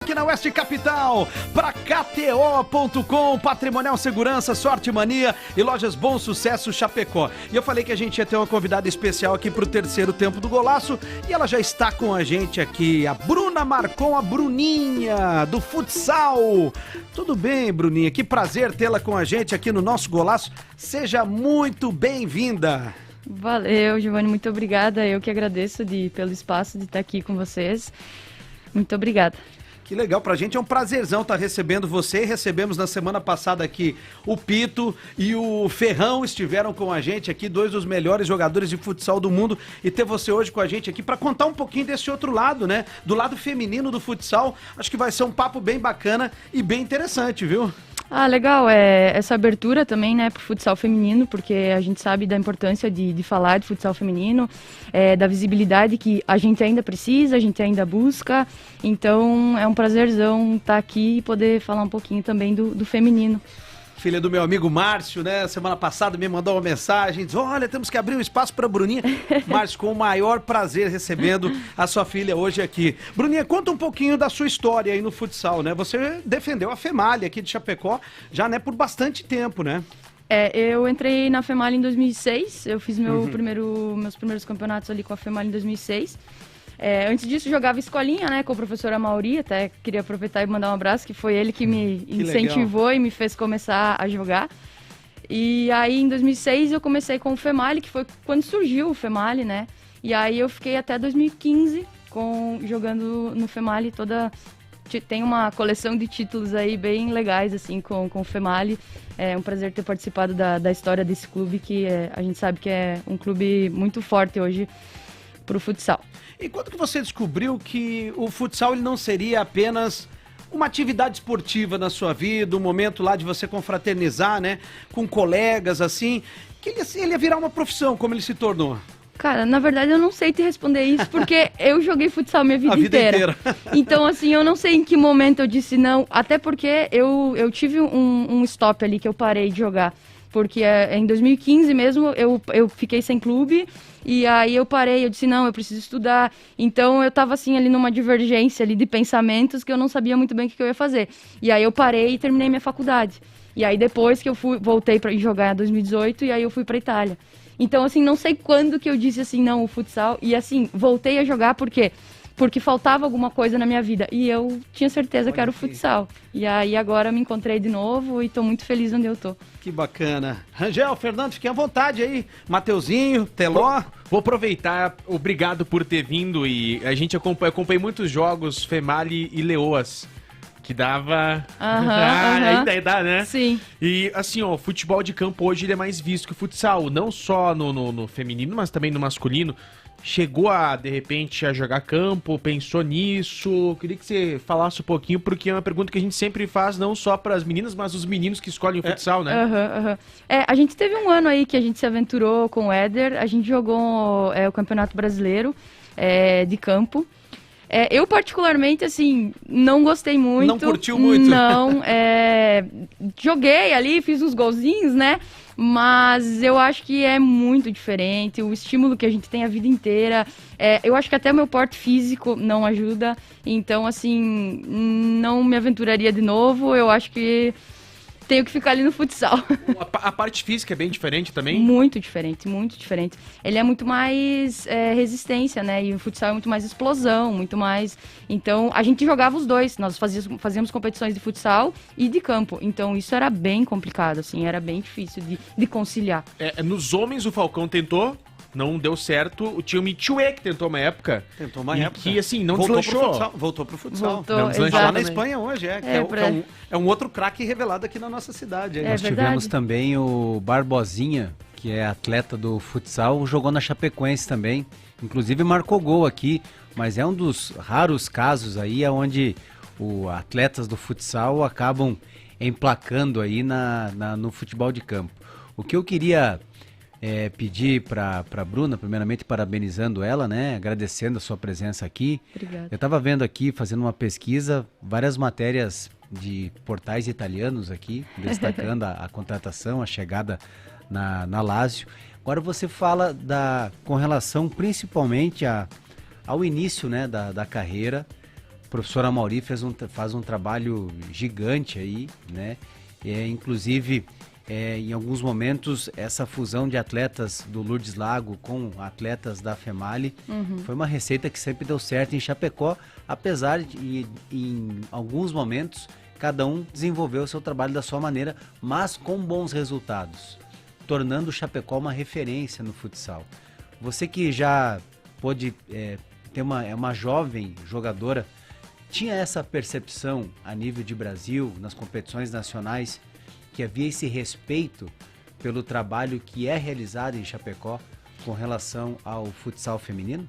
aqui na Oeste Capital, para KTO.com, Patrimonial Segurança, Sorte Mania e Lojas Bom Sucesso Chapecó. E eu falei que a gente ia ter uma convidada especial aqui pro terceiro tempo do Golaço e ela já está com a gente aqui, a Bruna Marcon, a Bruninha do futsal. Tudo bem, Bruninha? Que prazer tê-la com a gente aqui no nosso Golaço. Seja muito bem-vinda. Valeu, Giovanni, muito obrigada. Eu que agradeço pelo espaço de estar aqui com vocês. Muito obrigada. Que legal, pra gente é um prazerzão estar recebendo você. Recebemos na semana passada aqui o Pito e o Ferrão estiveram com a gente aqui, dois dos melhores jogadores de futsal do mundo, e ter você hoje com a gente aqui para contar um pouquinho desse outro lado, né? Do lado feminino do futsal. Acho que vai ser um papo bem bacana e bem interessante, viu? Ah, legal, essa abertura também, né, pro futsal feminino, porque a gente sabe da importância de falar de futsal feminino, da visibilidade que a gente ainda precisa, a gente ainda busca, então é um prazerzão estar aqui e poder falar um pouquinho também do feminino. Filha do meu amigo Márcio, né? Semana passada me mandou uma mensagem, diz, olha, temos que abrir um espaço para Bruninha. Márcio, com o maior prazer recebendo a sua filha hoje aqui. Bruninha, conta um pouquinho da sua história aí no futsal, né? Você defendeu a Femalha aqui de Chapecó já, né, por bastante tempo, né? Eu entrei na Femalha em 2006, eu fiz meus primeiros campeonatos ali com a Femalha em 2006. Antes disso, jogava escolinha, né, com o professor Amauri, até queria aproveitar e mandar um abraço, que foi ele que me incentivou legal. E me fez começar a jogar. E aí, em 2006, eu comecei com o Femalha, que foi quando surgiu o Femalha, né, e aí eu fiquei até 2015 jogando no Femalha tem uma coleção de títulos aí bem legais, assim, com o Femalha. É um prazer ter participado da história desse clube, que a gente sabe que é um clube muito forte hoje pro futsal. E quando que você descobriu que o futsal ele não seria apenas uma atividade esportiva na sua vida, um momento lá de você confraternizar, né, com colegas, assim, que ele ia virar uma profissão, como ele se tornou? Cara, na verdade eu não sei te responder isso, porque eu joguei futsal minha vida inteira. Então, assim, eu não sei em que momento eu disse não, até porque eu tive um stop ali que eu parei de jogar. Porque em 2015 mesmo eu fiquei sem clube e aí eu parei, eu disse não, eu preciso estudar. Então eu tava assim ali numa divergência ali de pensamentos que eu não sabia muito bem o que eu ia fazer. E aí eu parei e terminei minha faculdade. E aí depois que eu voltei para jogar em 2018 e aí eu fui pra Itália. Então assim, não sei quando que eu disse assim, não, o futsal. E assim, voltei a jogar porque faltava alguma coisa na minha vida. E eu tinha certeza que era o futsal. E aí agora me encontrei de novo e tô muito feliz onde eu tô. Que bacana. Rangel, Fernando, fiquem à vontade aí. Mateuzinho, Teló. Vou aproveitar, obrigado por ter vindo. E a gente acompanhei muitos jogos Femalha e Leoas. Que dava... Ainda dá, né? Sim. E assim, ó, o futebol de campo hoje ele é mais visto que o futsal. Não só no feminino, mas também no masculino. Chegou de repente, a jogar campo, pensou nisso? Queria que você falasse um pouquinho, porque é uma pergunta que a gente sempre faz, não só para as meninas, mas os meninos que escolhem o futsal, né? A gente teve um ano aí que a gente se aventurou com o Éder, a gente jogou o Campeonato Brasileiro de campo. Eu particularmente, assim, não gostei muito. Não curtiu muito? Não, joguei ali, fiz uns golzinhos, né? Mas eu acho que é muito diferente, o estímulo que a gente tem a vida inteira. Eu acho que até o meu porte físico não ajuda. Então, assim, não me aventuraria de novo. Eu acho que tenho que ficar ali no futsal. A parte física é bem diferente também? Muito diferente, muito diferente. Ele é muito mais resistência, né? E o futsal é muito mais explosão, muito mais... Então, a gente jogava os dois. Nós fazíamos competições de futsal e de campo. Então, isso era bem complicado, assim. Era bem difícil de conciliar. Nos homens, o Falcão tentou... Não deu certo. O time Michue que tentou uma época. Que, assim, não deslanchou. Voltou pro futsal. Tá lá na Espanha hoje, é um outro craque revelado aqui na nossa cidade. Nós tivemos também o Barbosinha, que é atleta do futsal, jogou na Chapecoense também. Inclusive marcou gol aqui, mas é um dos raros casos aí onde os atletas do futsal acabam emplacando aí no futebol de campo. O que eu queria... pedir para a Bruna, primeiramente parabenizando ela, né? Agradecendo a sua presença aqui. Obrigada. Eu estava vendo aqui, fazendo uma pesquisa, várias matérias de portais italianos aqui, destacando a contratação, a chegada na Lazio. Agora você fala com relação principalmente ao início, né, da carreira, professor Amauri faz um trabalho gigante aí, né? Inclusive, em alguns momentos, essa fusão de atletas do Lourdes Lago com atletas da FEMALI foi uma receita que sempre deu certo em Chapecó, apesar de, em alguns momentos, cada um desenvolveu o seu trabalho da sua maneira, mas com bons resultados, tornando o Chapecó uma referência no futsal. Você que já pôde ter uma jovem jogadora, tinha essa percepção a nível de Brasil, nas competições nacionais, que havia esse respeito pelo trabalho que é realizado em Chapecó com relação ao futsal feminino?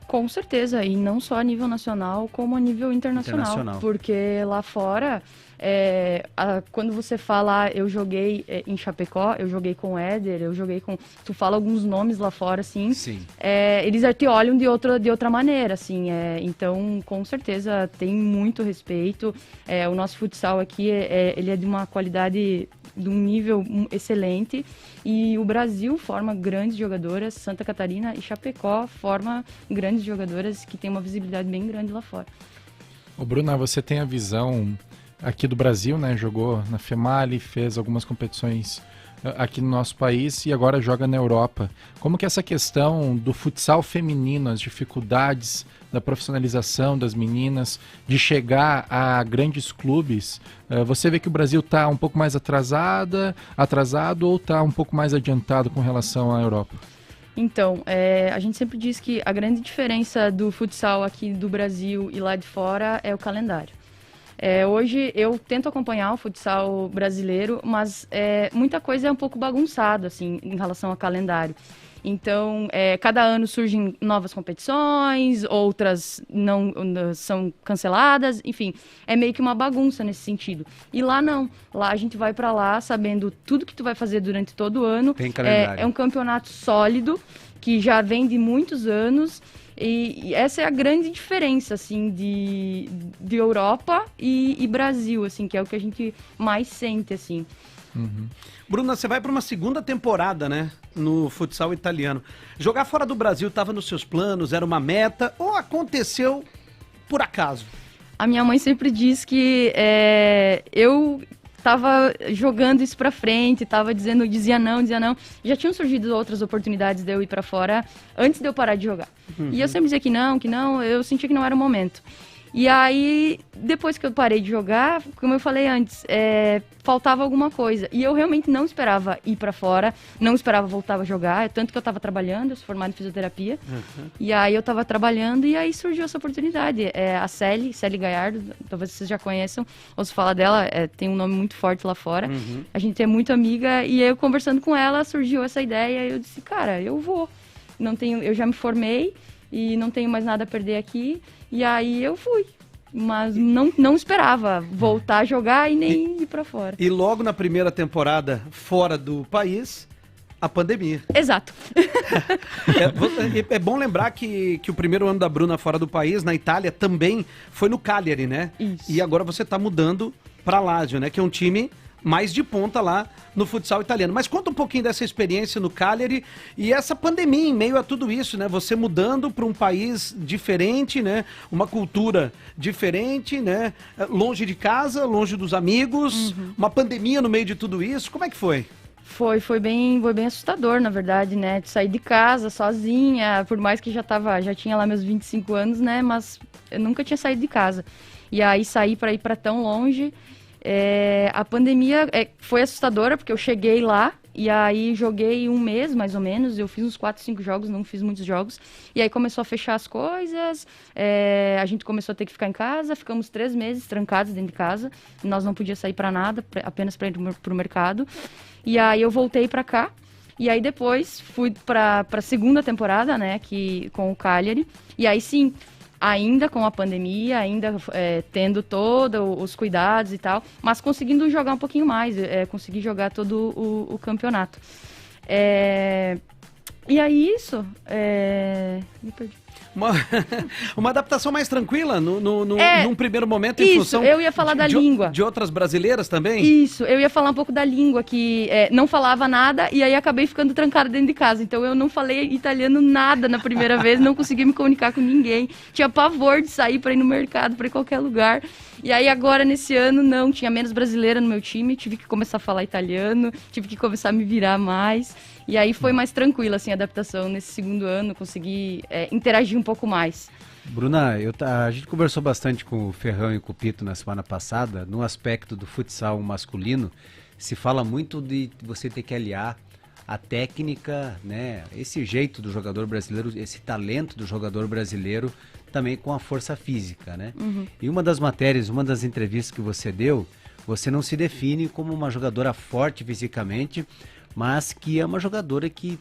Com certeza, e não só a nível nacional, como a nível internacional. Porque lá fora, quando você fala, eu joguei em Chapecó, eu joguei com o Éder, eu joguei com... Tu fala alguns nomes lá fora, assim. Sim. Eles te olham de outra maneira, assim. Então, com certeza, tem muito respeito. O nosso futsal aqui, ele é de uma qualidade, de um nível excelente. E o Brasil forma grandes jogadoras, Santa Catarina e Chapecó forma grandes jogadoras que têm uma visibilidade bem grande lá fora. Ô Bruna, você tem a visão aqui do Brasil, né? Jogou na FEMALI, fez algumas competições aqui no nosso país e agora joga na Europa. Como que essa questão do futsal feminino, as dificuldades da profissionalização das meninas, de chegar a grandes clubes, você vê que o Brasil está um pouco mais atrasado ou está um pouco mais adiantado com relação à Europa? Então, a gente sempre diz que a grande diferença do futsal aqui do Brasil e lá de fora é o calendário. Hoje eu tento acompanhar o futsal brasileiro, mas muita coisa é um pouco bagunçado, assim, em relação ao calendário. Então, cada ano surgem novas competições, outras não são canceladas, enfim, é meio que uma bagunça nesse sentido. E lá não, lá a gente vai para lá sabendo tudo que tu vai fazer durante todo o ano. Tem calendário. É um campeonato sólido, que já vem de muitos anos, e essa é a grande diferença, assim, de Europa e Brasil, assim, que é o que a gente mais sente, assim. Uhum. Bruna, você vai para uma segunda temporada, né, no futsal italiano. Jogar fora do Brasil estava nos seus planos, era uma meta, ou aconteceu por acaso? A minha mãe sempre diz que eu tava jogando isso pra frente, dizia não. Já tinham surgido outras oportunidades de eu ir pra fora antes de eu parar de jogar. E eu sempre dizia que não, eu sentia que não era o momento. E aí, depois que eu parei de jogar, como eu falei antes, faltava alguma coisa. E eu realmente não esperava ir pra fora, não esperava voltar a jogar, tanto que eu tava trabalhando, eu sou formada em fisioterapia. E aí eu tava trabalhando e aí surgiu essa oportunidade. A Célie Galhardo, talvez vocês já conheçam, ou se fala dela, tem um nome muito forte lá fora. A gente é muito amiga e eu conversando com ela, surgiu essa ideia e eu disse, cara, eu vou. Eu já me formei e não tenho mais nada a perder aqui. E aí eu fui, mas não esperava voltar a jogar e nem ir pra fora. E logo na primeira temporada fora do país, a pandemia. Exato. É bom lembrar que o primeiro ano da Bruna fora do país, na Itália, também foi no Cagliari, né? Isso. E agora você tá mudando pra Lazio, né? Que é um time mais de ponta lá no futsal italiano. Mas conta um pouquinho dessa experiência no Cagliari e essa pandemia em meio a tudo isso, né? Você mudando para um país diferente, né? Uma cultura diferente, né? Longe de casa, longe dos amigos, uma pandemia no meio de tudo isso. Como é que foi? Foi bem assustador, na verdade, né? De sair de casa sozinha, por mais que já tinha lá meus 25 anos, né? Mas eu nunca tinha saído de casa. E aí sair para ir para tão longe. A pandemia foi assustadora, porque eu cheguei lá e aí joguei um mês, mais ou menos. Eu fiz uns 4, 5 jogos, não fiz muitos jogos. E aí começou a fechar as coisas, a gente começou a ter que ficar em casa. Ficamos 3 meses trancados dentro de casa. Nós não podíamos sair para nada, apenas para ir pro mercado. E aí eu voltei para cá. E aí depois fui para a segunda temporada, né, com o Cagliari. E aí sim, ainda com a pandemia, ainda tendo todos os cuidados e tal, mas conseguindo jogar um pouquinho mais, consegui jogar todo o campeonato. E aí isso... Me perdi. Uma adaptação mais tranquila num primeiro momento em função eu ia falar da língua. De outras brasileiras também? Isso, eu ia falar um pouco da língua, que não falava nada e aí acabei ficando trancada dentro de casa. Então eu não falei italiano nada na primeira vez, não consegui me comunicar com ninguém. Tinha pavor de sair para ir no mercado, para ir em qualquer lugar. E aí agora, nesse ano, não, tinha menos brasileira no meu time, tive que começar a falar italiano, tive que começar a me virar mais. E aí foi mais tranquila, assim, a adaptação nesse segundo ano, consegui interagir um pouco mais. Bruna, a gente conversou bastante com o Ferrão e com o Pito na semana passada. No aspecto do futsal masculino, se fala muito de você ter que aliar a técnica, né, esse jeito do jogador brasileiro, esse talento do jogador brasileiro, também com a força física, né? Uhum. E uma das matérias, uma das entrevistas que você deu, você não se define como uma jogadora forte fisicamente, mas que é uma jogadora que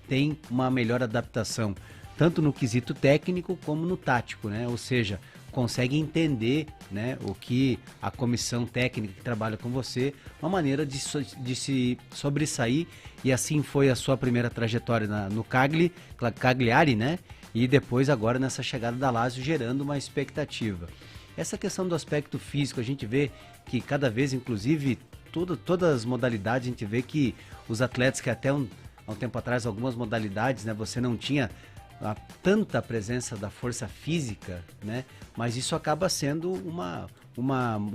tem uma melhor adaptação, tanto no quesito técnico como no tático, né? Ou seja, consegue entender, né, o que a comissão técnica que trabalha com você, uma maneira de se sobressair, e assim foi a sua primeira trajetória no Cagliari, né? E depois agora nessa chegada da Lazio, gerando uma expectativa. Essa questão do aspecto físico, a gente vê que cada vez, inclusive, todas as modalidades, a gente vê que os atletas que até há um tempo atrás, algumas modalidades, né, você não tinha tanta presença da força física, né, mas isso acaba sendo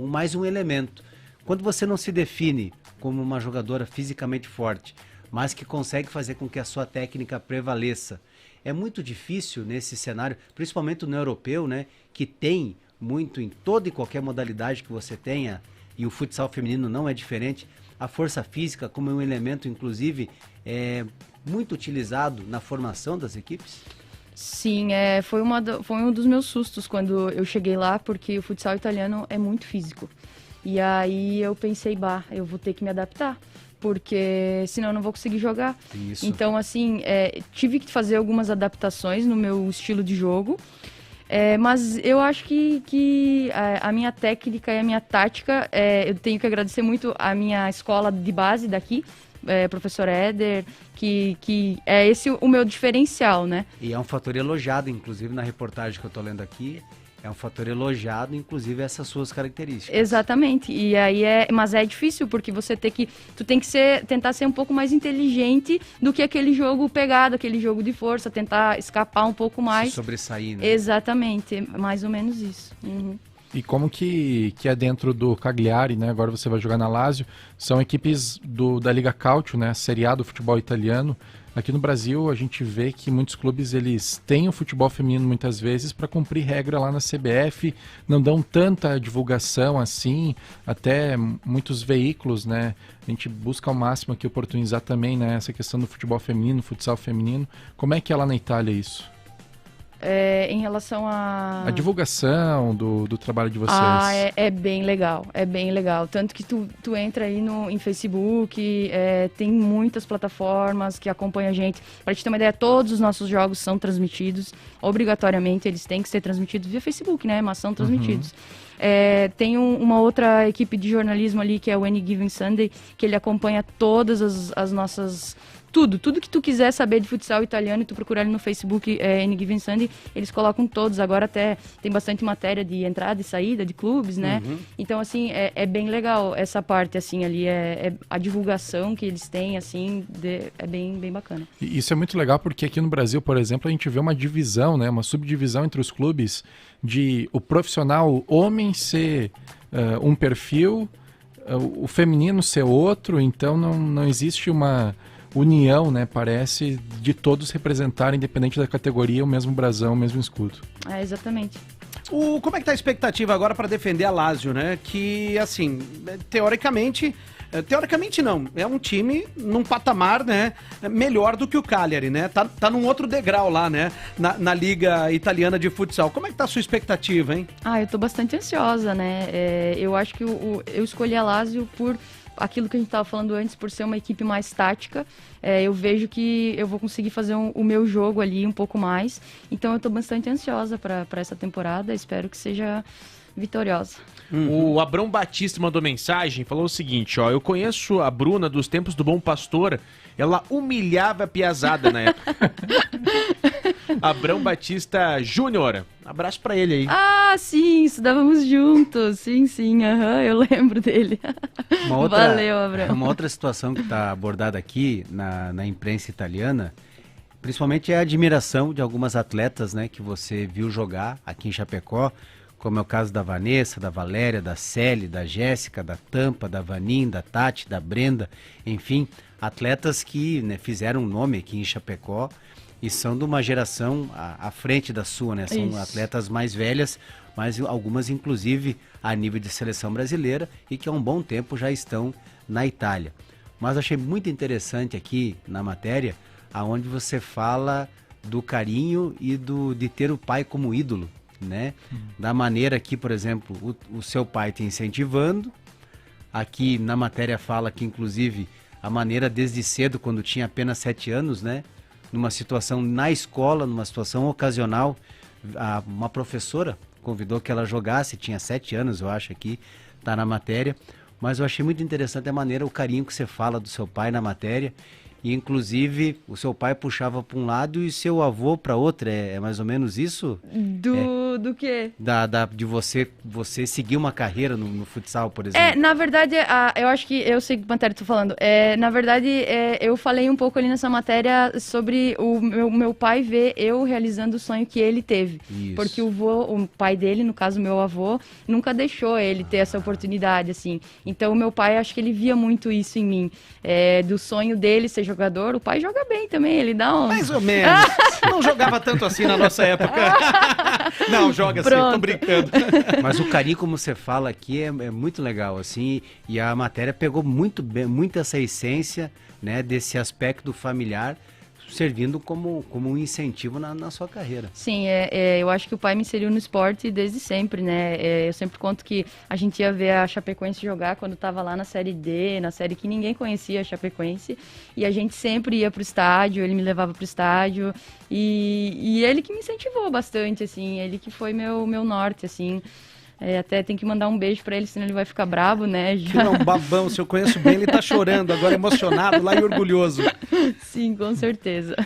mais um elemento. Quando você não se define como uma jogadora fisicamente forte, mas que consegue fazer com que a sua técnica prevaleça, é muito difícil nesse cenário, principalmente no europeu, né, que tem muito em toda e qualquer modalidade que você tenha, e o futsal feminino não é diferente, a força física como um elemento, inclusive, muito utilizado na formação das equipes? Sim, foi um dos meus sustos quando eu cheguei lá, porque o futsal italiano é muito físico. E aí eu pensei, eu vou ter que me adaptar, porque senão eu não vou conseguir jogar. Isso. Então, assim, tive que fazer algumas adaptações no meu estilo de jogo, mas eu acho que a minha técnica e a minha tática, eu tenho que agradecer muito a minha escola de base daqui, professor Éder, que é esse o meu diferencial, né? E é um fator elogiado, inclusive na reportagem que eu tô lendo aqui, é um fator elogiado, inclusive essas suas características. Exatamente, e aí mas é difícil, porque tu tem que tentar ser um pouco mais inteligente do que aquele jogo pegado, aquele jogo de força, tentar escapar um pouco mais. Se sobressair, né? Exatamente, mais ou menos isso. Uhum. E como que é dentro do Cagliari, né? Agora você vai jogar na Lazio, são equipes da Liga Calcio, né? Série A do futebol italiano. Aqui no Brasil a gente vê que muitos clubes eles têm o futebol feminino muitas vezes para cumprir regra lá na CBF, não dão tanta divulgação assim, até muitos veículos, né? A gente busca ao máximo aqui oportunizar também, né, essa questão do futebol feminino, futsal feminino. Como é que é lá na Itália isso? Em relação a divulgação do trabalho de vocês. É bem legal, é bem legal. Tanto que tu entra aí em Facebook, tem muitas plataformas que acompanham a gente. Para te ter uma ideia, todos os nossos jogos são transmitidos, obrigatoriamente eles têm que ser transmitidos via Facebook, né? Mas são transmitidos. Tem uma outra equipe de jornalismo ali, que é o Any Given Sunday, que ele acompanha todas as nossas... Tudo que tu quiser saber de futsal italiano, e tu procurar ali no Facebook, Any Given Sunday, eles colocam todos. Agora até tem bastante matéria de entrada e saída de clubes, né? Uhum. Então, assim, é bem legal essa parte, assim, ali, a divulgação que eles têm, assim, é bem, bem bacana. E isso é muito legal porque aqui no Brasil, por exemplo, a gente vê uma divisão, né? Uma subdivisão entre os clubes de o profissional homem ser um perfil, o feminino ser outro, então não existe uma união, né, parece, de todos representarem, independente da categoria, o mesmo brasão, o mesmo escudo. Exatamente. Como é que tá a expectativa agora para defender a Lazio, né? Que, assim, teoricamente não, é um time num patamar, né, melhor do que o Cagliari, né? Tá num outro degrau lá, né, na Liga Italiana de Futsal. Como é que tá a sua expectativa, hein? Eu tô bastante ansiosa, né? Eu acho que eu escolhi a Lazio por aquilo que a gente estava falando antes, por ser uma equipe mais tática. Eu vejo que eu vou conseguir fazer o meu jogo ali um pouco mais. Então eu estou bastante ansiosa para essa temporada. Espero que seja vitoriosa. O Abrão Batista mandou mensagem, falou o seguinte, ó: eu conheço a Bruna dos tempos do Bom Pastor, ela humilhava a piazada na época. Abrão Batista Júnior. Abraço pra ele aí. Ah, sim, estudávamos juntos. Sim, eu lembro dele. Valeu, Abrão. Uma outra situação que está abordada aqui na imprensa italiana, principalmente é a admiração de algumas atletas, né, que você viu jogar aqui em Chapecó, como é o caso da Vanessa, da Valéria, da Célia, da Jéssica, da Tampa, da Vanin, da Tati, da Brenda, enfim, atletas que, né, fizeram um nome aqui em Chapecó e são de uma geração à frente da sua, né? São atletas mais velhas, mas algumas inclusive a nível de seleção brasileira e que há um bom tempo já estão na Itália. Mas achei muito interessante aqui na matéria, aonde você fala do carinho e de ter o pai como ídolo, né? Da maneira que, por exemplo, o seu pai te incentivando. Aqui na matéria fala que, inclusive, a maneira desde cedo, quando tinha apenas 7 anos, né? Numa situação na escola, numa situação ocasional, uma professora convidou que ela jogasse, tinha 7 anos, eu acho, aqui, tá na matéria. Mas eu achei muito interessante a maneira, o carinho que você fala do seu pai na matéria. E, inclusive, o seu pai puxava para um lado e seu avô para outro. É mais ou menos isso? Do quê? De você seguir uma carreira no futsal, por exemplo. Na verdade, eu acho que eu sei que matéria tu falando. Na verdade, eu falei um pouco ali nessa matéria sobre o meu pai ver eu realizando o sonho que ele teve. Isso. Porque o pai dele, no caso meu avô, nunca deixou ele ter essa oportunidade, assim. Então, o meu pai, acho que ele via muito isso em mim. Do sonho dele ser jogador, o pai joga bem também, ele dá um... Mais ou menos. Não jogava tanto assim na nossa época. Não, joga assim, tô brincando. Mas o carinho, como você fala aqui, é muito legal, assim, e a matéria pegou muito essa essência, né, desse aspecto familiar, servindo como um incentivo na sua carreira. Sim, eu acho que o pai me inseriu no esporte desde sempre, né? Eu sempre conto que a gente ia ver a Chapecoense jogar quando estava lá na Série D, na série que ninguém conhecia a Chapecoense, e a gente sempre ia pro estádio, ele me levava pro estádio, e ele que me incentivou bastante, assim, ele que foi meu norte, assim. Até tem que mandar um beijo pra ele, senão ele vai ficar brabo, né? Que não, babão, se eu conheço bem, ele tá chorando, agora emocionado lá e orgulhoso. Sim, com certeza.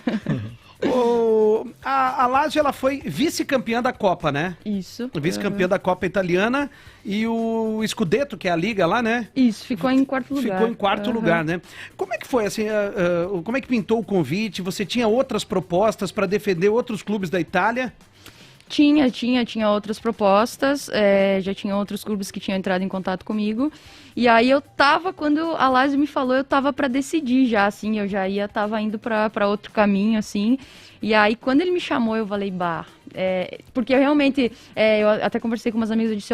A Lazio, ela foi vice-campeã da Copa, né? Isso. Vice-campeã da Copa italiana e o Scudetto, que é a liga lá, né? Isso, ficou em quarto lugar. Ficou em quarto lugar, né? Como é que foi, assim, como é que pintou o convite? Você tinha outras propostas para defender outros clubes da Itália? Tinha outras propostas, já tinha outros clubes que tinham entrado em contato comigo, e aí quando a Lazio me falou, eu tava para decidir já, assim, eu já tava indo para outro caminho, assim, e aí quando ele me chamou, eu falei, porque eu realmente, eu até conversei com umas amigas, eu disse,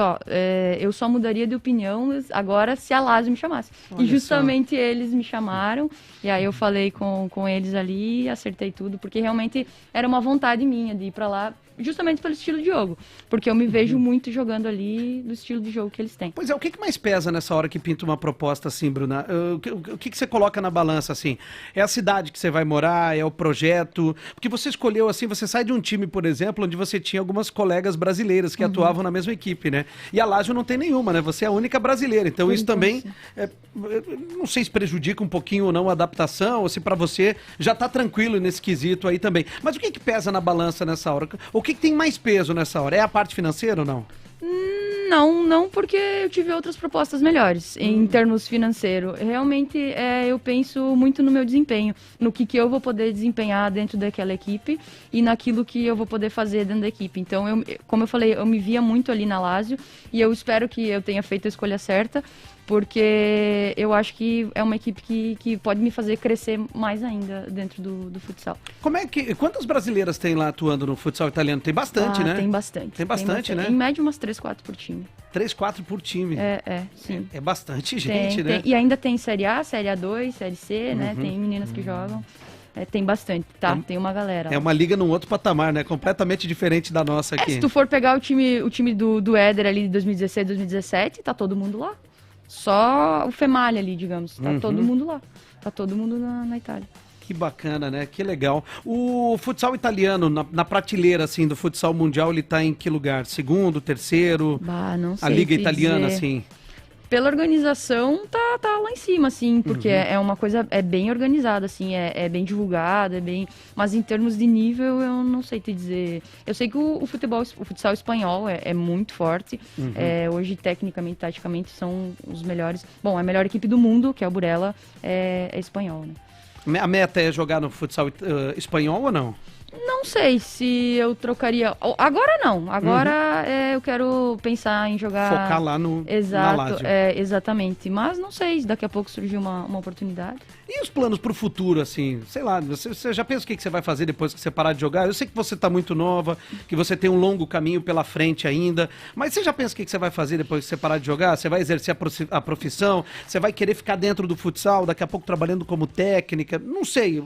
eu só mudaria de opinião agora se a Lazio me chamasse. Olha, e justamente eles me chamaram, e aí eu falei com eles ali, acertei tudo, porque realmente era uma vontade minha de ir para lá, justamente pelo estilo de jogo, porque eu me vejo muito jogando ali do estilo de jogo que eles têm. Pois é, o que mais pesa nessa hora que pinta uma proposta assim, Bruna? O que você coloca na balança, assim? É a cidade que você vai morar, é o projeto? Porque você escolheu, assim, você sai de um time, por exemplo, onde você tinha algumas colegas brasileiras que atuavam na mesma equipe, né? E a Lazio não tem nenhuma, né? Você é a única brasileira, então isso também, não sei se prejudica um pouquinho ou não a adaptação, ou se pra você já tá tranquilo nesse quesito aí também. Mas o que pesa na balança nessa hora? O que tem mais peso nessa hora? É a parte financeira ou não? Não, porque eu tive outras propostas melhores em termos financeiros. Realmente, eu penso muito no meu desempenho, no que eu vou poder desempenhar dentro daquela equipe e naquilo que eu vou poder fazer dentro da equipe. Então, como eu falei, eu me via muito ali na Lazio e eu espero que eu tenha feito a escolha certa, porque eu acho que é uma equipe que pode me fazer crescer mais ainda dentro do futsal. Quantas brasileiras tem lá atuando no futsal italiano? Tem bastante, né? Tem bastante. Tem bastante, né? Em média, umas 3, 4 por time. 3, 4 por time. Sim. É bastante gente, né? E ainda tem Série A, Série A2, Série C, né? Tem meninas que jogam. Tem bastante, tá? Tem uma galera. É uma liga num outro patamar, né? Completamente diferente da nossa aqui. Se tu for pegar o time do Éder ali de 2016, 2017, tá todo mundo lá. Só o Femalha ali, digamos. Tá todo mundo lá. Tá todo mundo na Itália. Que bacana, né? Que legal. O futsal italiano, na prateleira, assim, do futsal mundial, ele tá em que lugar? Segundo, terceiro? Não sei a liga italiana, dizer. assim. pela organização, tá lá em cima, assim, porque é uma coisa, é bem organizada, assim, é bem divulgada, mas em termos de nível, eu não sei te dizer. Eu sei que o futsal espanhol é muito forte, hoje, tecnicamente, taticamente, são os melhores. Bom, a melhor equipe do mundo, que é o Burela, é espanhol, né? A meta é jogar no futsal espanhol ou não? Não sei se eu trocaria. Agora não. Agora eu quero pensar em jogar. Focar lá no. Exato, na Lazio. Exatamente. Mas não sei, daqui a pouco surgiu uma oportunidade. E os planos pro futuro, assim? Sei lá, você já pensa o que você vai fazer depois que você parar de jogar? Eu sei que você tá muito nova, que você tem um longo caminho pela frente ainda, mas você já pensa o que você vai fazer depois que você parar de jogar? Você vai exercer a profissão? Você vai querer ficar dentro do futsal, daqui a pouco trabalhando como técnica? Não sei.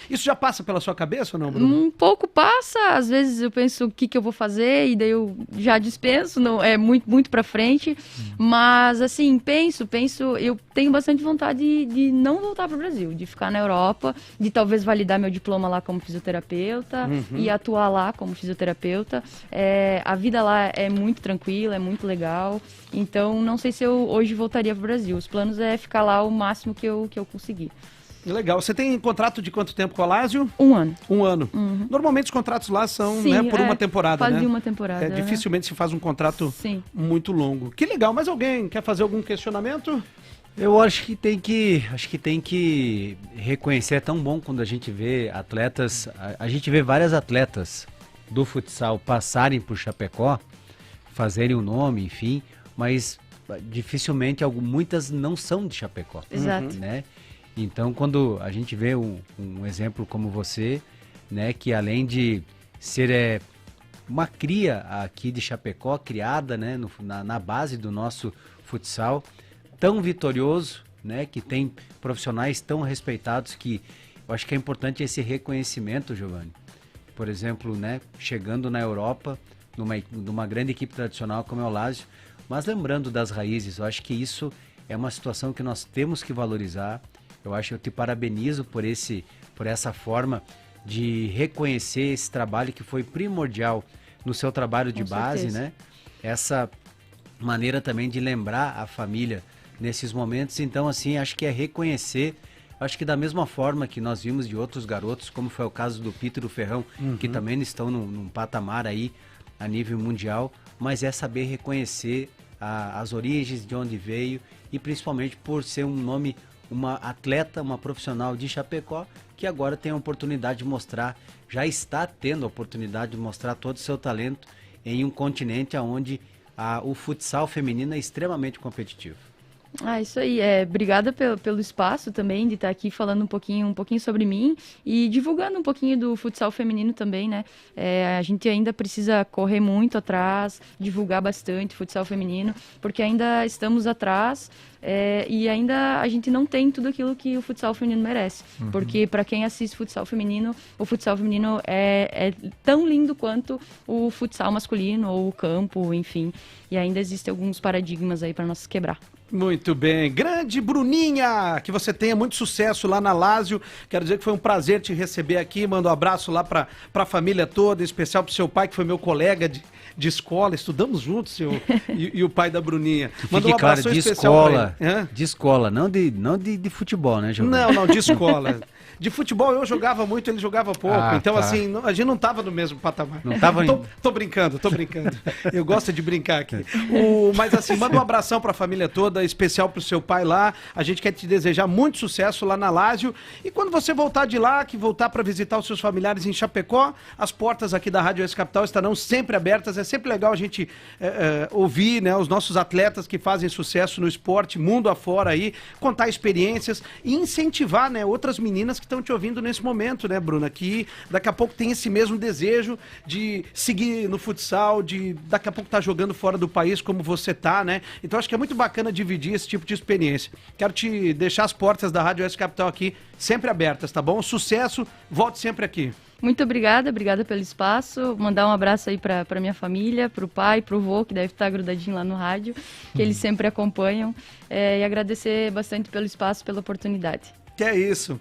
Isso já passa pela sua cabeça ou não, Bruno? Um pouco passa, às vezes eu penso o que eu vou fazer e daí eu já dispenso, não é muito pra frente, mas assim, penso, eu tenho bastante vontade de não voltar pro Brasil, de ficar na Europa, de talvez validar meu diploma lá como fisioterapeuta e atuar lá como fisioterapeuta. A vida lá é muito tranquila, é muito legal, então não sei se eu hoje voltaria pro Brasil. Os planos é ficar lá o máximo que eu conseguir. Legal. Você tem contrato de quanto tempo com a Lazio? 1 ano. 1 ano. Normalmente os contratos lá são, né, por uma temporada, quase né? uma temporada. Dificilmente se faz um contrato muito longo. Que legal. Mas alguém quer fazer algum questionamento? Eu acho que tem que reconhecer, é tão bom quando a gente vê atletas, a gente vê várias atletas do futsal passarem por Chapecó, fazerem o nome, enfim, mas dificilmente muitas não são de Chapecó. Exato. Né? Então, quando a gente vê um exemplo como você, né, que além de ser uma cria aqui de Chapecó, criada, né, na base do nosso futsal, tão vitorioso, né, que tem profissionais tão respeitados, que eu acho que é importante esse reconhecimento, Giovanni. Por exemplo, né, chegando na Europa, numa grande equipe tradicional como é o Lazio, mas lembrando das raízes, eu acho que isso é uma situação que nós temos que valorizar. Eu te parabenizo por essa forma de reconhecer esse trabalho que foi primordial no seu trabalho de base, né? Essa maneira também de lembrar a família nesses momentos. Então, assim, acho que é reconhecer, acho que da mesma forma que nós vimos de outros garotos, como foi o caso do Pito e do Ferrão, que também estão num patamar aí a nível mundial, mas é saber reconhecer as origens, de onde veio, e principalmente por ser um nome, uma atleta, uma profissional de Chapecó, que agora tem a oportunidade de mostrar, já está tendo a oportunidade de mostrar todo o seu talento em um continente onde o futsal feminino é extremamente competitivo. Isso aí. Obrigada pelo espaço também, de estar aqui falando um pouquinho sobre mim e divulgando um pouquinho do futsal feminino também, né? A gente ainda precisa correr muito atrás, divulgar bastante o futsal feminino, porque ainda estamos atrás e ainda a gente não tem tudo aquilo que o futsal feminino merece. Porque para quem assiste futsal feminino, o futsal feminino é tão lindo quanto o futsal masculino ou o campo, enfim. E ainda existem alguns paradigmas aí para nós quebrar. Muito bem. Grande Bruninha, que você tenha muito sucesso lá na Lazio. Quero dizer que foi um prazer te receber aqui. Mando um abraço lá para a família toda, em especial pro seu pai, que foi meu colega de escola. Estudamos juntos, e o pai da Bruninha. Manda um abraço claro, especial para ele. De escola, não de futebol, né, Giovanni? Não, de escola. De futebol eu jogava muito, ele jogava pouco. Então, assim, a gente não tava no mesmo patamar. Não tava Tô brincando. Eu gosto de brincar aqui. Mas assim, manda um abração pra família toda, especial pro seu pai lá. A gente quer te desejar muito sucesso lá na Lazio. E quando você voltar de lá, que voltar pra visitar os seus familiares em Chapecó, as portas aqui da Rádio Capital estarão sempre abertas. É sempre legal a gente ouvir, né, os nossos atletas que fazem sucesso no esporte, mundo afora aí, contar experiências e incentivar, né, outras meninas que estão te ouvindo nesse momento, né, Bruna? Que daqui a pouco tem esse mesmo desejo de seguir no futsal, de daqui a pouco estar jogando fora do país como você tá, né? Então acho que é muito bacana dividir esse tipo de experiência. Quero te deixar as portas da Rádio Capital aqui sempre abertas, tá bom? Sucesso, volte sempre aqui. Muito obrigada pelo espaço. Mandar um abraço aí pra minha família, pro pai, pro vô, que deve estar grudadinho lá no rádio, que eles sempre acompanham. E agradecer bastante pelo espaço, pela oportunidade. Que é isso.